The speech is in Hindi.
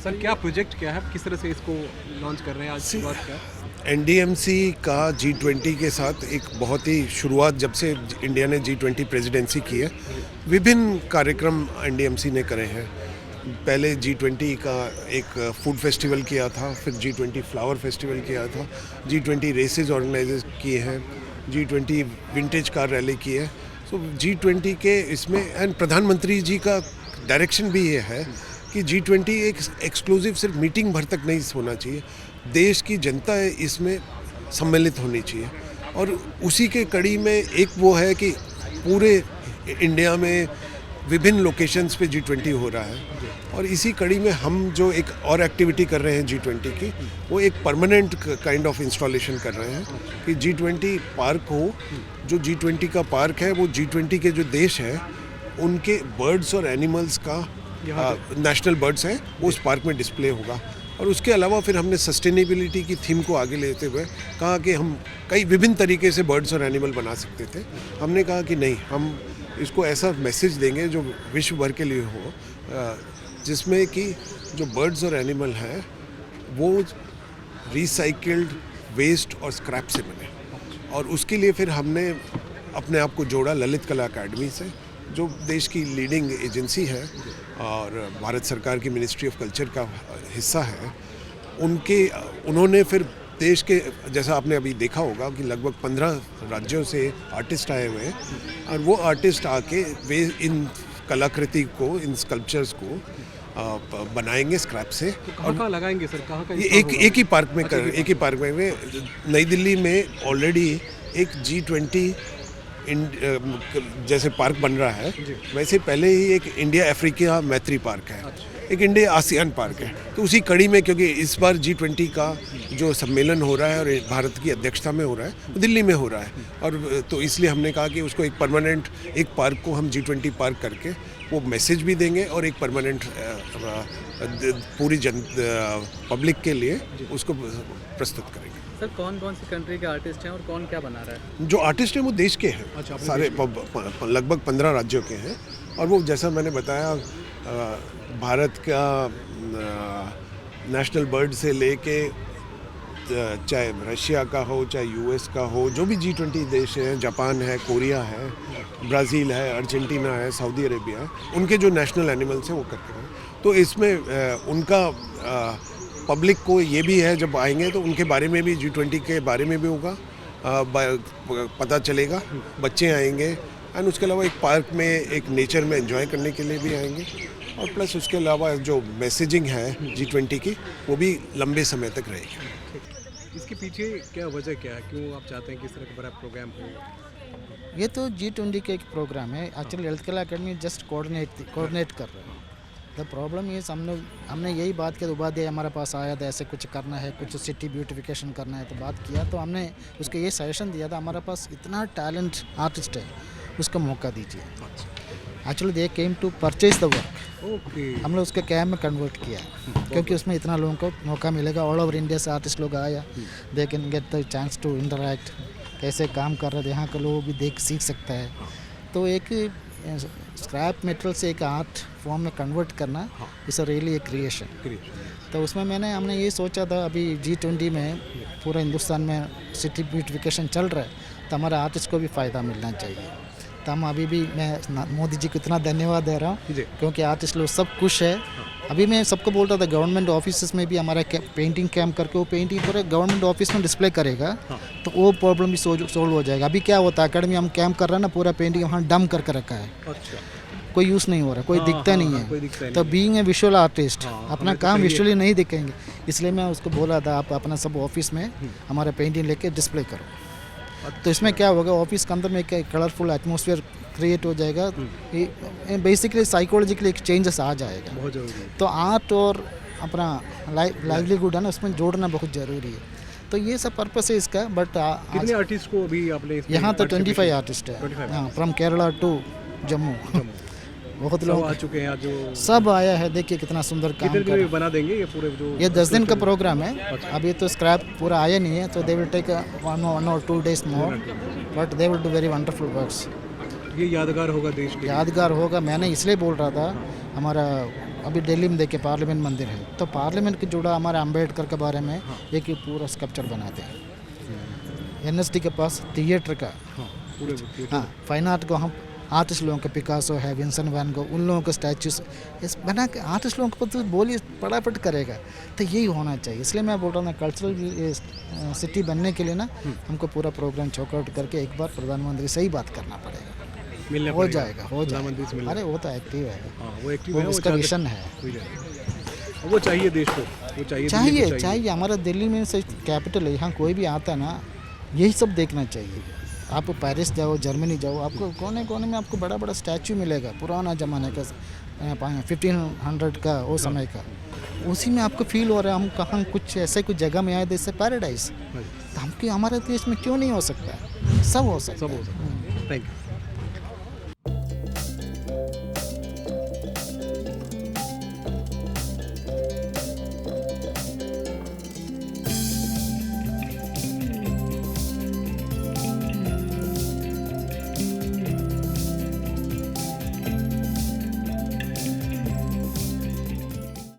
सर क्या प्रोजेक्ट क्या है, किस तरह से इसको लॉन्च कर रहे हैं, आज शुरुआत क्या है? एनडीएमसी का G20 के साथ एक बहुत ही शुरुआत, जब से इंडिया ने G20 प्रेसिडेंसी की है, विभिन्न कार्यक्रम एनडीएमसी ने करे हैं। पहले G20 का एक फूड फेस्टिवल किया था, फिर G20 फ्लावर फेस्टिवल किया था, G20 रेसेस ऑर्गेनाइज किए हैं, G20 विंटेज कार रैली की है। सो G20 के इसमें एंड प्रधानमंत्री जी का डायरेक्शन भी ये है कि G20 एक एक्सक्लूसिव सिर्फ मीटिंग भर तक नहीं होना चाहिए, देश की जनता इसमें सम्मिलित होनी चाहिए। और उसी के कड़ी में एक वो है कि पूरे इंडिया में विभिन्न लोकेशंस पे G20 हो रहा है, और इसी कड़ी में हम जो एक और एक्टिविटी कर रहे हैं G20 की, वो एक परमानेंट काइंड ऑफ इंस्टॉलेशन कर रहे हैं कि G20 पार्क हो। जो G20 का पार्क है वो G20 के जो देश हैं उनके बर्ड्स और एनिमल्स का नेशनल बर्ड्स हैं, वो उस पार्क में डिस्प्ले होगा। और उसके अलावा फिर हमने सस्टेनेबिलिटी की थीम को आगे लेते हुए कहा कि हम कई विभिन्न तरीके से बर्ड्स और एनिमल बना सकते थे। हमने कहा कि नहीं, हम इसको ऐसा मैसेज देंगे जो विश्व भर के लिए हो, जिसमें कि जो बर्ड्स और एनिमल हैं वो रिसाइकिल्ड वेस्ट और स्क्रैप से बने। और उसके लिए फिर हमने अपने आप को जोड़ा ललित कला अकेडमी से, जो देश की लीडिंग एजेंसी है और भारत सरकार की मिनिस्ट्री ऑफ कल्चर का हिस्सा है। उन्होंने फिर देश के, जैसा आपने अभी देखा होगा कि लगभग 15 राज्यों से आर्टिस्ट आए हुए हैं, और वो आर्टिस्ट आके वे इन कलाकृति को, इन स्कल्पचर्स को बनाएंगे स्क्रैप से। तो कहाँ लगाएंगे सर, कहाँ का? ये एक ही पार्क में एक ही पार्क में नई दिल्ली में ऑलरेडी एक G20 जैसे पार्क बन रहा है, वैसे पहले ही एक इंडिया अफ्रीका मैत्री पार्क है, एक इंडिया आसियान पार्क है। तो उसी कड़ी में, क्योंकि इस बार G20 का जो सम्मेलन हो रहा है और भारत की अध्यक्षता में हो रहा है, वो दिल्ली में हो रहा है, और तो इसलिए हमने कहा कि उसको एक परमानेंट एक पार्क को हम G20 पार्क करके वो मैसेज भी देंगे और एक परमानेंट पूरी पब्लिक के लिए उसको प्रस्तुत करेंगे। सर कौन कौन सी कंट्री के आर्टिस्ट हैं और कौन क्या बना रहा है? जो आर्टिस्ट हैं वो देश के हैं। अच्छा, सारे लगभग 15 राज्यों के हैं। और वो जैसा मैंने बताया, भारत का नेशनल बर्ड से लेके चाहे रशिया का हो, चाहे यूएस का हो, जो भी G20 देश हैं, जापान है, कोरिया है, ब्राज़ील है, अर्जेंटीना है, सऊदी अरेबिया है, उनके जो नेशनल एनिमल्स हैं वो करते हैं। तो इसमें उनका पब्लिक को ये भी है, जब आएंगे तो उनके बारे में भी, G20 के बारे में भी होगा, पता चलेगा। बच्चे आएंगे, एंड उसके अलावा एक पार्क में एक नेचर में एंजॉय करने के लिए भी आएंगे, और प्लस उसके अलावा जो मैसेजिंग है G20 की, वो भी लंबे समय तक रहेगी। इसके पीछे क्या वजह क्या है, क्यों आप चाहते हैं कि इस तरह का बड़ा प्रोग्राम हो? ये तो G20 का एक प्रोग्राम है। एक्चुअली ललित कला अकेडमी जस्ट कोऑर्डिनेट कर रहे हैं। द प्रॉब्लम ये हमने यही बात की, उपाध्याय हमारे पास आया था, ऐसे कुछ करना है, कुछ सिटी ब्यूटिफिकेशन करना है, तो बात किया, तो हमने उसको ये सजेशन दिया था, हमारे पास इतना टैलेंट आर्टिस्ट है, उसका मौका दीजिए। Actually they came to purchase the work. हम लोग उसके कैम्प में कन्वर्ट किया, क्योंकि उसमें इतना लोगों को मौका मिलेगा। ऑल ओवर इंडिया से आर्टिस्ट लोग आया, they can get the chance to interact, कैसे काम कर रहे थे, यहाँ के लोग भी सीख सकता है। तो एक स्क्रैप मटेरियल से एक आर्ट फॉर्म में कन्वर्ट करना इस रियली ए क्रिएशन। तो उसमें हमने ये सोचा था, अभी G20 में पूरा हिंदुस्तान में सिटी ब्यूटिफिकेशन चल रहा है, तो हमारे आर्टिस्ट को भी फ़ायदा मिलना चाहिए। तो हम अभी भी, मैं मोदी जी को इतना धन्यवाद दे रहा हूँ, क्योंकि आर्टिस्ट लोग सब खुश है। अभी मैं सबको बोल रहा था, गवर्नमेंट ऑफिस में भी हमारा पेंटिंग कैम्प करके वो पेंटिंग पूरे गवर्नमेंट ऑफिस में डिस्प्ले करेगा, तो वो प्रॉब्लम भी सोल्व हो जाएगा। अभी क्या होता है, अकेडमी हम कैम्प कर रहे हैं ना, पूरा पेंटिंग वहाँ डंप करके रखा है, कोई यूज़ नहीं हो रहा, कोई दिखता नहीं है। तो बीइंग ए विजुअल आर्टिस्ट अपना काम विजुअली नहीं दिखेंगे, इसलिए मैं उसको बोला था, आप अपना सब ऑफिस में हमारा पेंटिंग लेके डिस्प्ले करो। तो इसमें क्या होगा, ऑफिस के अंदर में एक कलरफुल एटमॉस्फेयर क्रिएट हो जाएगा, बेसिकली साइकोलॉजिकली एक चेंजेस आ जाएगा। बहुत ज़रूरी है। तो आर्ट और अपना लाइवलीहुड है ना, उसमें जोड़ना बहुत ज़रूरी है। तो ये सब पर्पस है इसका। बट कितने आर्टिस्ट को अभी आपने यहाँ तो 25 आर्टिस्ट है, हाँ, फ्रॉम केरला टू जम्मू। बहुत लोग आ चुके हैं, जो सब आया है। देखिए कितना सुंदर काम कितने दिन बना देंगे ये पूरे? जो ये 10 दिन का प्रोग्राम है। अभी तो स्क्रैप पूरा आया नहीं है, तो they will take 1 or 2 days more, but they will do very wonderful works. ये यादगार होगा, देश के यादगार होगा। मैंने इसलिए बोल रहा था, हमारा अभी दिल्ली में देखिए पार्लियामेंट मंदिर है, तो पार्लियामेंट के जुड़ा हमारे अम्बेडकर के बारे में एक ही पूरा स्कल्पचर बनाते हैं। एनएसडी के पास थिएटर का, हाँ पूरे हाँ फाइन आर्ट को हम आर्टिस्ट लोगों के पिकासो है, विंसेंट वैन गो, उन लोगों के स्टैचूज इस बना के आर्टिस्ट लोगों को तो बोलिए पटापट करेगा, तो यही होना चाहिए। इसलिए मैं बोल रहा हूँ ना, कल्चरल सिटी बनने के लिए ना हमको पूरा प्रोग्राम चौकआउट करके एक बार प्रधानमंत्री से ही बात करना पड़ेगा, मिलना हो पड़ेगा। जाएगा, हो प्रधानमंत्री से जाएगा। मिलना। अरे वो तो एक्टिव है, हाँ वो एक्टिव वो है, उसका चाहते- विजन है। हो जाएगा। वो चाहिए देश को, वो चाहिए दिल्ली को चाहिए हमारा दिल्ली में से कैपिटल है, यहाँ कोई भी आता है ना यही सब देखना चाहिए। आप पेरिस जाओ, जर्मनी जाओ, आपको कोने कोने में आपको बड़ा बड़ा स्टैचू मिलेगा पुराना ज़माने का, 1500 का वो समय का, उसी में आपको फील हो रहा है हम कहाँ कुछ ऐसे कुछ जगह में आए जैसे पैराडाइज। हाँ जी, तो हमके हमारे देश में क्यों नहीं हो सकता है? सब हो सकता सब हो है। सकता है। Thank you.